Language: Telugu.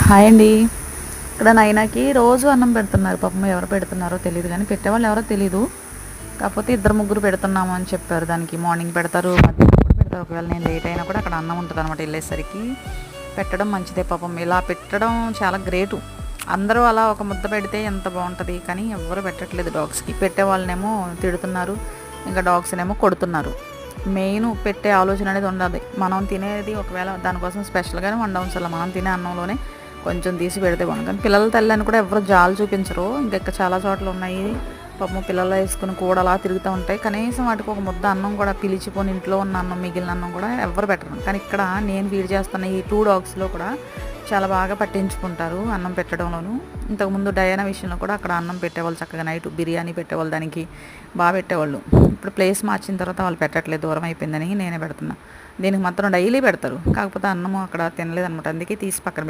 హాయ్ అండి. ఇక్కడ నైనాకి రోజు అన్నం పెడుతున్నారు. పాపం ఎవరు పెడుతున్నారో తెలియదు కానీ పెట్టేవాళ్ళు ఎవరో తెలీదు. కాకపోతే ఇద్దరు ముగ్గురు పెడుతున్నాము అని చెప్పారు. దానికి మార్నింగ్ పెడతారు, మధ్యాహ్నం కూడా పెడతారు. ఒకవేళ నేను లేట్ అయినా కూడా అక్కడ అన్నం ఉంటుంది అనమాట. వెళ్ళేసరికి పెట్టడం మంచిదే. పాపం ఇలా పెట్టడం చాలా గ్రేటు. అందరూ అలా ఒక ముద్ద పెడితే ఎంత బాగుంటుంది, కానీ ఎవరు పెట్టట్లేదు డాగ్స్కి. పెట్టే వాళ్ళనేమో తిడుతున్నారు, ఇంకా డాగ్స్నేమో కొడుతున్నారు. మెయిన్ పెట్టే ఆలోచన అనేది ఉండదు. మనం తినేది ఒకవేళ దానికోసం స్పెషల్గానే వండవసరం, మనం తినే అన్నంలోనే కొంచెం తీసి పెడితే బాగుంది. కానీ పిల్లల తల్లి అని కూడా ఎవరు జాలు చూపించరు. ఇంకా చాలా చోట్ల ఉన్నాయి, పాపం పిల్లలు వేసుకుని కూడా అలా తిరుగుతూ ఉంటాయి. కనీసం వాటికి ఒక ముద్ద అన్నం కూడా పిలిచిపోని ఇంట్లో ఉన్న అన్నం, మిగిలిన అన్నం కూడా ఎవరు పెట్టరు. కానీ ఇక్కడ నేను ఫీడ్ చేస్తున్న ఈ 2 డాగ్స్లో కూడా చాలా బాగా పట్టించుకుంటారు అన్నం పెట్టడంలోనూ. ఇంతకుముందు డయానా విషయంలో కూడా అక్కడ అన్నం పెట్టేవాళ్ళు, చక్కగా నైట్ బిర్యానీ పెట్టేవాళ్ళు, దానికి బాగా పెట్టేవాళ్ళు. ఇప్పుడు ప్లేస్ మార్చిన తర్వాత వాళ్ళు పెట్టట్లేదు, దూరం అయిపోయిందని నేనే పెడుతున్నా. దీనికి మాత్రం డైలీ పెడతారు, కాకపోతే అన్నము అక్కడ తినలేదు అనమాట, అందుకే తీసి పక్కన